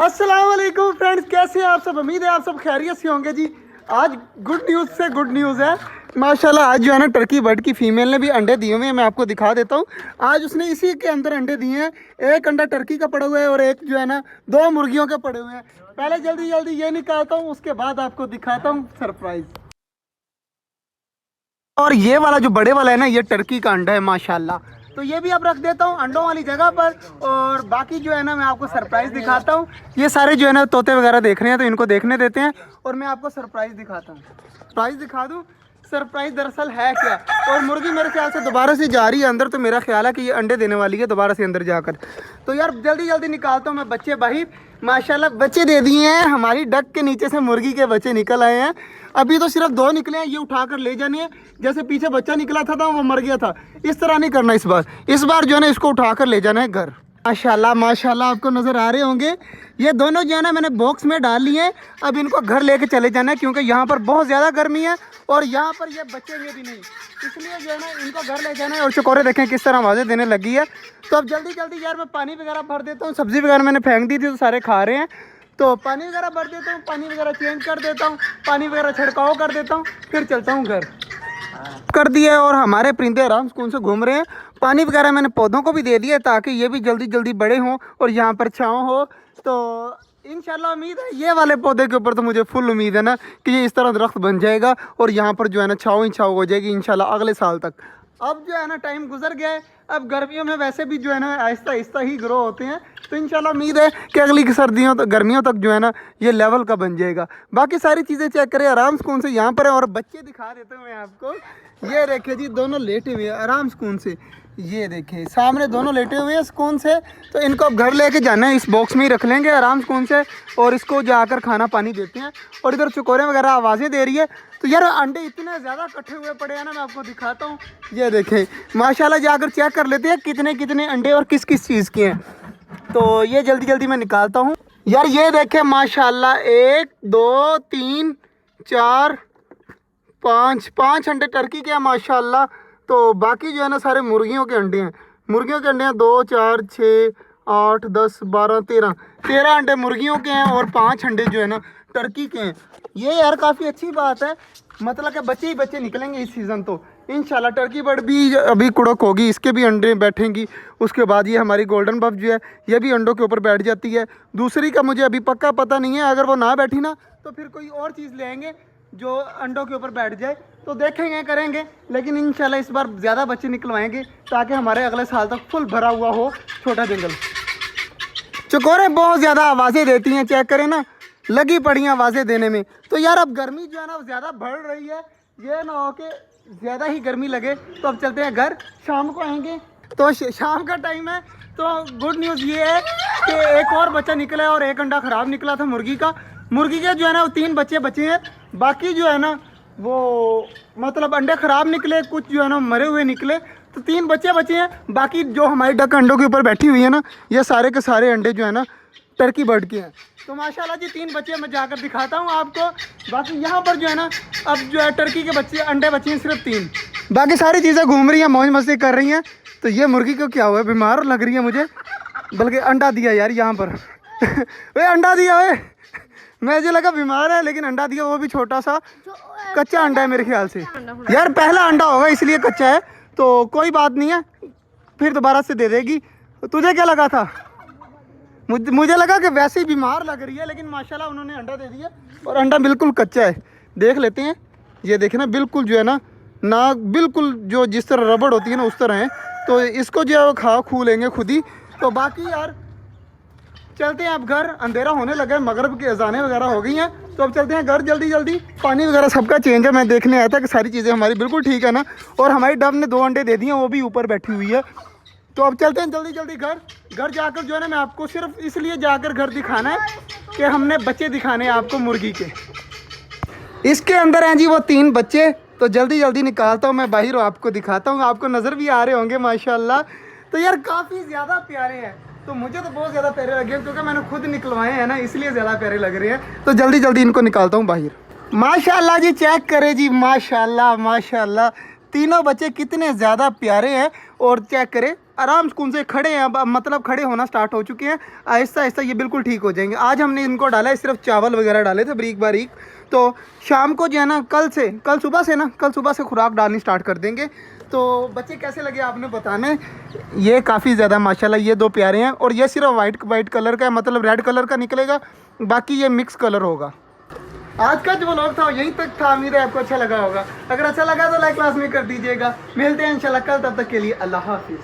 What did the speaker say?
अस्सलाम वालेकुम फ्रेंड्स, कैसे हैं आप सब। उम्मीद है आप सब खैरियत से होंगे जी। आज गुड न्यूज़ से गुड न्यूज़ है माशाल्लाह। आज जो है ना टर्की बर्ड की फीमेल ने भी अंडे दिए हुए हैं। मैं आपको दिखा देता हूँ। आज उसने इसी के अंदर अंडे दिए हैं। एक अंडा टर्की का पड़ा हुआ है और एक जो है ना 2 मुर्गियों के पड़े हुए हैं। पहले जल्दी जल्दी ये निकालता हूँ, उसके बाद आपको दिखाता हूँ सरप्राइज। और ये वाला जो बड़े वाला है ना, ये टर्की का अंडा है माशाल्लाह। तो ये भी अब रख देता हूँ अंडों वाली जगह पर। और बाकी जो है ना मैं आपको सरप्राइज़ दिखाता हूँ। ये सारे जो है ना तोते वगैरह देख रहे हैं तो इनको देखने देते हैं और मैं आपको सरप्राइज़ दिखाता हूँ। सरप्राइज़ दिखा दूँ। सरप्राइज़ दरअसल है क्या। और मुर्गी मेरे ख्याल से दोबारा से जा रही है अंदर, तो मेरा ख्याल है कि ये अंडे देने वाली है दोबारा से अंदर जाकर। तो यार जल्दी जल्दी निकालता हूँ मैं बच्चे बाहर। माशाल्लाह बच्चे दे दिए हैं। हमारी डक के नीचे से मुर्गी के बच्चे निकल आए हैं। अभी तो सिर्फ 2 निकले हैं, ये उठाकर ले जाने हैं। जैसे पीछे बच्चा निकला था वो मर गया था, इस तरह नहीं करना। इस बार जो है ना इसको उठाकर ले जाना है घर। माशाल्लाह माशाल्लाह, आपको नज़र आ रहे होंगे ये दोनों जो है ना मैंने बॉक्स में डाल लिए हैं। अब इनको घर लेके चले जाना है क्योंकि यहाँ पर बहुत ज़्यादा गर्मी है और यहाँ पर ये बचेंगे भी नहीं, इसलिए जो है ना इनको घर ले जाना है। और चकोरे देखें किस तरह आवाज़ें देने लगी है। तो अब जल्दी जल्दी यार मैं पानी वगैरह भर देता हूँ। सब्ज़ी वगैरह मैंने फेंक दी थी तो सारे खा रहे हैं, तो पानी वगैरह भर देता हूँ, पानी वगैरह चेंज कर देता हूँ, पानी वगैरह छिड़काव कर देता हूँ, फिर चलता हूँ घर। कर दिया है और हमारे परिंदे आराम सुकून से घूम रहे हैं। पानी वगैरह मैंने पौधों को भी दे दिया ताकि ये भी जल्दी जल्दी बड़े हों और यहाँ पर छाँव हो। तो इंशाल्लाह उम्मीद है ये वाले पौधे के ऊपर तो मुझे फुल उम्मीद है ना कि ये इस तरह दरख्त बन जाएगा और यहाँ पर जो है ना छाँव ही छाँव हो जाएगी इंशाल्लाह अगले साल तक। अब जो है ना टाइम गुजर गया है। अब गर्मियों में वैसे भी जो है ना आहिस्ता आहिस्ता ही ग्रो होते हैं, तो इंशाल्लाह उम्मीद है कि अगली सर्दियों तक गर्मियों तक जो है ना ये लेवल का बन जाएगा। बाकी सारी चीज़ें चेक करें आराम सुकून से यहाँ पर है। और बच्चे दिखा देते हैं मैं आपको। ये देखे जी दोनों लेटे हुए हैं आराम सुकून से। ये देखे सामने दोनों लेटे हुए हैं सुकून से। तो इनको अब घर लेके जाना है, इस बॉक्स में ही रख लेंगे आराम सुकून से और इसको जाकर खाना पानी देते हैं। और इधर चकोरे वगैरह आवाज़ें दे रही है। तो यार अंडे इतने ज़्यादा इकट्ठे हुए पड़े हैं ना, मैं आपको दिखाता हूँ। ये देखें माशाल्लाह, जाकर चेक कर लेते हैं कितने कितने अंडे और किस किस चीज़ के हैं। तो ये जल्दी जल्दी मैं निकालता हूँ। यार ये देखें माशाल्लाह 1 2 3 4 5 अंडे टर्की के हैं माशाल्लाह। तो बाकी जो है ना सारे मुर्गियों के अंडे हैं। मुर्गियों के अंडे हैं 2 4 6 8 10 12 13 अंडे मुर्गियों के हैं और 5 अंडे जो है ना टर्की के हैं। ये यार काफ़ी अच्छी बात है, मतलब कि बच्चे ही बच्चे निकलेंगे इस सीज़न। तो इंशाल्लाह टर्की बर्ड भी अभी कुड़क होगी, इसके भी अंडे बैठेंगी। उसके बाद ये हमारी गोल्डन बफ जो है ये भी अंडों के ऊपर बैठ जाती है। दूसरी का मुझे अभी पक्का पता नहीं है, अगर वो ना बैठी ना तो फिर कोई और चीज़ ले आएंगे जो अंडों के ऊपर बैठ जाए, तो देखेंगे करेंगे। लेकिन इंशाल्लाह इस बार ज़्यादा बच्चे निकलवाएंगे ताकि हमारे अगले साल तक फुल भरा हुआ हो छोटा जंगल। चकोरे बहुत ज़्यादा आवाज़ें देती हैं, चेक करें ना लगी पड़ी हैं आवाज़ें देने में। तो यार अब गर्मी जो है ना ज़्यादा बढ़ रही है, ये ना हो कि ज़्यादा ही गर्मी लगे। तो अब चलते हैं घर, शाम को आएंगे। तो शाम का टाइम है। तो गुड न्यूज़ ये है कि एक और बच्चा निकला है और एक अंडा ख़राब निकला था मुर्गी का। मुर्गी के जो है ना वो 3 बच्चे बचे हैं, बाकी जो है ना वो मतलब अंडे ख़राब निकले, कुछ जो है ना मरे हुए निकले। तो 3 बच्चे बचे हैं। बाकी जो हमारी डक अंडों के ऊपर बैठी हुई है ना, ये सारे के सारे अंडे जो है ना टर्की बर्ड के हैं। तो माशाल्लाह जी 3 बच्चे मैं जाकर दिखाता हूँ आपको। बाकी यहाँ पर जो है ना अब जो है टर्की के बच्चे अंडे बचे हैं सिर्फ 3। बाकी सारी चीज़ें घूम रही हैं, मौज मस्ती कर रही हैं। तो ये मुर्गी को क्या हुआ है, बीमार लग रही है मुझे, बल्कि अंडा दिया यार यहाँ पर वे अंडा दिया वे, मुझे लगा बीमार है लेकिन अंडा दिया, वो भी छोटा सा कच्चा अंडा है मेरे ख्याल से। यार पहला अंडा होगा इसलिए कच्चा है, तो कोई बात नहीं है, फिर दोबारा से दे देगी। तुझे क्या लगा था? मुझे लगा कि वैसे ही बीमार लग रही है, लेकिन माशाल्लाह उन्होंने अंडा दे दिया और अंडा बिल्कुल कच्चा है। देख लेते हैं। ये देखें ना बिल्कुल जो है ना बिल्कुल जो जिस तरह रबड़ होती है ना उस तरह है। तो इसको जो है वो खा खू लेंगे खुद ही। तो बाकी यार चलते हैं अब घर, अंधेरा होने लगा है, मगरिब की अजानें वगैरह हो गई हैं। तो अब चलते हैं घर जल्दी जल्दी। पानी वगैरह सबका चेंज है, मैं देखने आया था कि सारी चीज़ें हमारी बिल्कुल ठीक है ना। और हमारी डब ने 2 अंडे दे दिए, वो भी ऊपर बैठी हुई है। तो अब चलते हैं जल्दी जल्दी घर जाकर जो है ना मैं आपको सिर्फ इसलिए जाकर घर दिखाना है कि हमने बच्चे दिखाने हैं आपको मुर्गी के। इसके अंदर हैं जी वो 3 बच्चे। तो जल्दी जल्दी निकालता हूँ मैं बाहर, आपको दिखाता हूँ। आपको नज़र भी आ रहे होंगे माशाल्लाह। तो यार काफ़ी ज़्यादा प्यारे हैं। तो मुझे तो बहुत ज़्यादा प्यारे लगे क्योंकि मैंने खुद निकलवाए हैं ना, इसलिए ज़्यादा प्यारे लग रहे हैं। तो जल्दी जल्दी इनको निकालता हूँ बाहर। माशाल्लाह जी चेक करें जी, माशाल्लाह माशाल्लाह तीनों बच्चे कितने ज़्यादा प्यारे हैं। और चेक करें आराम सुकून से खड़े हैं, अब मतलब खड़े होना स्टार्ट हो चुके हैं। आहिस्ता आहिस्ता ये बिल्कुल ठीक हो जाएंगे। आज हमने इनको डाला है, सिर्फ चावल वगैरह डाले थे बारीक बारीक। तो शाम को जो है ना, कल सुबह से खुराक डालनी स्टार्ट कर देंगे। तो बच्चे कैसे लगे आपने बताना है। ये काफ़ी ज़्यादा माशाल्लाह ये दो प्यारे हैं, और ये सिर्फ वाइट कलर का है, मतलब रेड कलर का निकलेगा, बाकी ये मिक्स कलर होगा। आज का जो व्लॉग था यहीं तक था। उम्मीद है आपको अच्छा लगा होगा। अगर अच्छा लगा तो लाइक लाजमी कर दीजिएगा। मिलते हैं इंशाल्लाह कल, तब तक के लिए अल्लाह हाफिज़।